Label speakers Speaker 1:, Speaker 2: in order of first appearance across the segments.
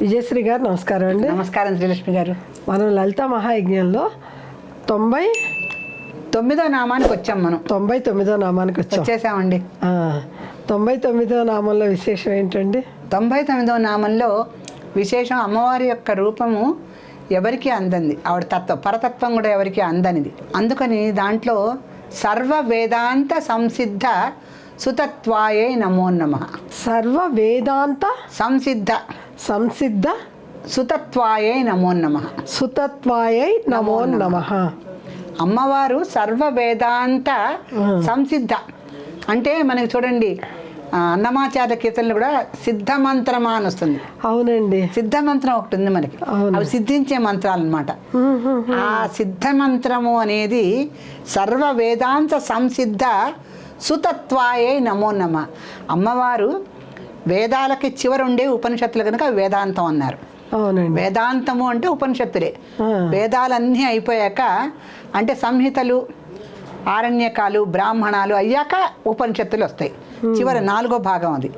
Speaker 1: విజయశ్రీ గారు నమస్కారం అండి.
Speaker 2: నమస్కారం శ్రీలక్ష్మి గారు.
Speaker 1: మనం లలిత మహాయజ్ఞంలో 99వ
Speaker 2: నామానికి వచ్చాం. మనం
Speaker 1: 99వ నామానికి
Speaker 2: వచ్చేసామండి.
Speaker 1: 99వ నామంలో విశేషం ఏంటండి?
Speaker 2: 99వ నామంలో విశేషం అమ్మవారి యొక్క రూపము ఎవరికి అందంది, ఆవిడ పరతత్వం కూడా ఎవరికి అందనిది. అందుకని దాంట్లో సర్వ వేదాంత సంసిద్ధ సుతత్వాయై నమో నమః.
Speaker 1: సర్వ వేదాంత
Speaker 2: సంసిద్ధ సుతత్వాయై నమో నమః.
Speaker 1: సుతత్వాయై నమో నమః.
Speaker 2: అమ్మవారు సర్వ వేదాంత సంసిద్ధ అంటే మనకి చూడండి, అన్నమాచార్య కీర్తనలు కూడా సిద్ధమంత్రమా అని వస్తుంది.
Speaker 1: అవునండి,
Speaker 2: సిద్ధమంత్రం ఒకటి ఉంది మనకి, అవి సిద్ధించే మంత్రాలు అనమాట. ఆ సిద్ధమంత్రము అనేది సర్వ వేదాంత సంసిద్ధ సుతత్వాయే నమో నమః. అమ్మవారు వేదాలకి చివరుండే ఉపనిషత్తులు కనుక వేదాంతం అన్నారు.
Speaker 1: అవునండి,
Speaker 2: వేదాంతము అంటే ఉపనిషత్తులే. వేదాలన్నీ అయిపోయాక అంటే సంహితలు, ఆరణ్యకాలు, బ్రాహ్మణాలు అయ్యాక ఉపనిషత్తులు వస్తాయి. చివరి 4వ భాగం అది.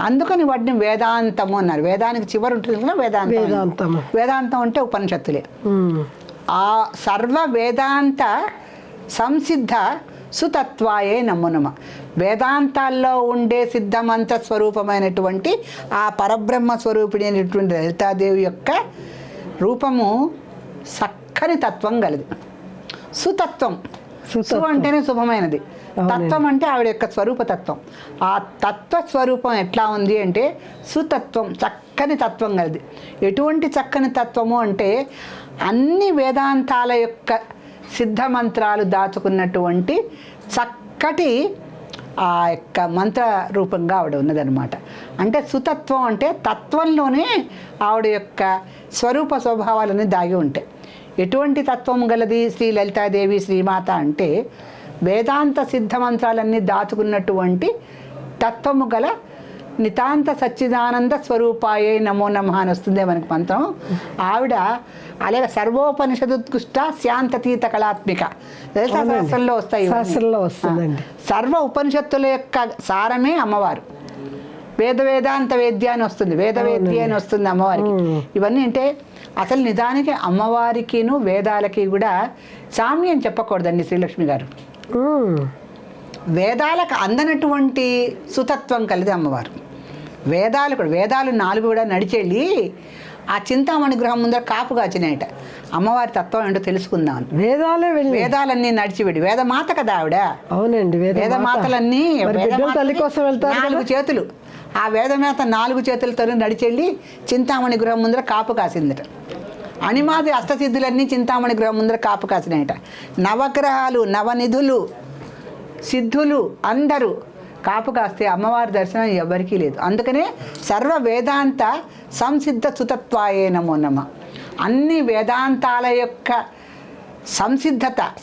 Speaker 2: అందుకని వాటిని వేదాంతము అన్నారు. వేదానికి చివరి ఉంటుంది కదా వేదాంతం. వేదాంతం అంటే ఉపనిషత్తులే. ఆ సర్వ వేదాంత సంసిద్ధ సుతత్వాయే నమో నమః. వేదాంతాల్లో ఉండే సిద్ధమంత్ర స్వరూపమైనటువంటి ఆ పరబ్రహ్మ స్వరూపిణి లలితాదేవి యొక్క రూపము చక్కని తత్వం గలది. సుతత్వం, సు అంటేనే శుభమైనది, తత్వం అంటే ఆవిడ యొక్క స్వరూపతత్వం. ఆ తత్వ స్వరూపం ఎట్లా ఉంది అంటే సుతత్వం, చక్కని తత్వం గలది. ఎటువంటి చక్కని తత్వము అంటే అన్ని వేదాంతాల యొక్క సిద్ధమంత్రాలు దాచుకున్నటువంటి చక్కటి ఆ యొక్క మంత్ర రూపంగా ఆవిడ ఉన్నదనమాట. అంటే సుతత్వం అంటే తత్వంలోనే ఆవిడ యొక్క స్వరూప స్వభావాలన్నీ దాగి ఉంటాయి. ఎటువంటి తత్వం గలది శ్రీ లలితాదేవి శ్రీమాత అంటే వేదాంత సిద్ధమంత్రాలన్నీ దాచుకున్నటువంటి తత్వము గల నితాంత సచ్చిదానంద స్వరూపాయే నమో నమః అని వస్తుందే మనకి మంత్రం. ఆవిడ అలాగే సర్వోపనిషదుత్కృష్ట శాంతతీత కళాత్మిక లలితా శాస్త్రంలో వస్తాయి. సర్వ ఉపనిషత్తుల యొక్క సారమే అమ్మవారు. వేదాంత వేద్య అని వస్తుంది, వేద్య అని వస్తుంది అమ్మవారికి. ఇవన్నీ అంటే అసలు నిజానికి అమ్మవారికిను వేదాలకి కూడా సామ్యం చెప్పకూడదండి శ్రీలక్ష్మి గారు. వేదాలకు అందనటువంటి సుతత్వం కలిది అమ్మవారు. వేదాలు 4 కూడా నడిచెళ్ళి ఆ చింతామణి గృహం ముందర కాపు కాచినాయట. అమ్మవారి తత్వం ఏంటో తెలుసుకుందాం. వేదాలన్నీ నడిచివిడి వేదమాత కదా ఆవిడ.
Speaker 1: అవునండి,
Speaker 2: వేదమాతలన్నీ 4 చేతులు. ఆ వేదమాత 4 చేతులతో నడిచెళ్ళి చింతామణి గృహం ముందర కాపు కాసిందట. అనిమాది అష్టసిద్ధులన్నీ చింతామణి గృహం ముందర కాపు కాసినాయట. నవగ్రహాలు, నవనిధులు, సిద్ధులు అందరూ కాపు కాస్తే అమ్మవారి దర్శనం ఎవరికీ లేదు. అందుకనే సర్వ వేదాంత సంసిద్ధ సుతత్వాయే నమో నమః. అన్ని వేదాంతాల యొక్క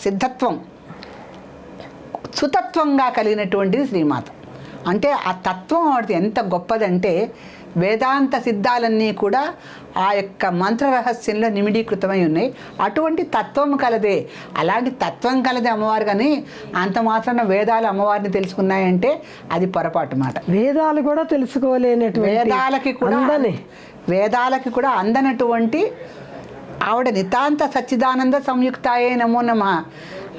Speaker 2: సిద్ధత్వం సుతత్వంగా కలిగినటువంటిది శ్రీమాత. అంటే ఆ తత్వం వాడిది ఎంత గొప్పదంటే వేదాంత సిద్ధాలన్నీ కూడా ఆ యొక్క మంత్ర రహస్యంలో నిమిడీకృతమై ఉన్నాయి. అటువంటి తత్వం కలదే. అలాంటి తత్వం కలదే అమ్మవారు. కానీ అంత మాత్రాన వేదాలు అమ్మవారిని తెలుసుకున్నాయంటే అది పొరపాటు మాట.
Speaker 1: వేదాలు కూడా తెలుసుకోలేనటువంటి,
Speaker 2: వేదాలకి కూడా అందనటువంటి ఆవిడ నితాంత సచ్చిదానంద సంయుక్తాయే నమో నమః.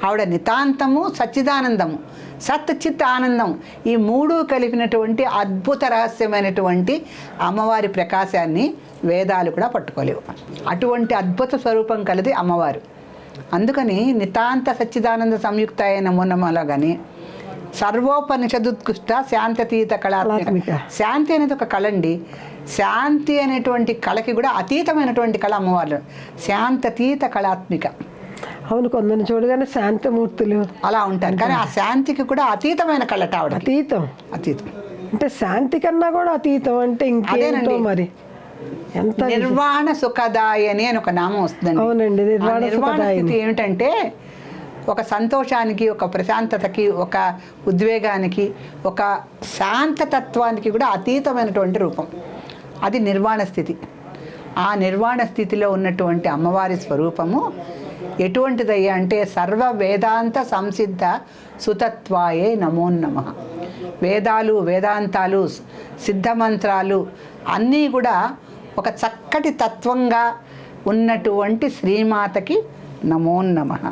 Speaker 2: ఆవిడ నితాంతము, సచ్చిదానందము, సత్ చిత్ ఆనందం, ఈ 3 కలిపినటువంటి అద్భుత రహస్యమైనటువంటి అమ్మవారి ప్రకాశాన్ని వేదాలు కూడా పట్టుకోలేవు. అటువంటి అద్భుత స్వరూపం కలిది అమ్మవారు. అందుకని నితాంత సచ్చిదానంద సంయుక్తాయ నమో నమఃలో కానీ సర్వోపనిషదుత్కృష్ట శాంతతీత కళాత్మిక. శాంతి అనేది ఒక కళ అండి. శాంతి అనేటువంటి కళకి కూడా అతీతమైనటువంటి కళ అమ్మవారు. శాంతతీత కళాత్మిక.
Speaker 1: అవును, కొందరిని చూడగానే శాంతమూర్తులు అలా
Speaker 2: ఉంటారు. కానీ ఆ శాంతికి కూడా అతీతమైన కళట ఆవిడ.
Speaker 1: అతీతం అంటే శాంతి కన్నా కూడా అతీతం అంటే ఇంకేంటో మరి. ఎంత
Speaker 2: నిర్వాణ సుఖదాయని అని ఒక నామం వస్తుందండి.
Speaker 1: అవునండి,
Speaker 2: నిర్వాణ స్థితి ఏమిటంటే ఒక సంతోషానికి, ఒక ప్రశాంతతకి, ఒక ఉద్వేగానికి, ఒక శాంతతత్వానికి కూడా అతీతమైనటువంటి రూపం. అది నిర్వాణ స్థితి. ఆ నిర్వాణ స్థితిలో ఉన్నటువంటి అమ్మవారి స్వరూపము ఎటువంటిదయ్యా అంటే సర్వ వేదాంత సంసిద్ధ సుతత్వాయే నమో నమః. వేదాలు, వేదాంతాలు, సిద్ధమంత్రాలు అన్నీ కూడా ఒక చక్కటి తత్వంగా ఉన్నటువంటి శ్రీమాతకి నమో నమః.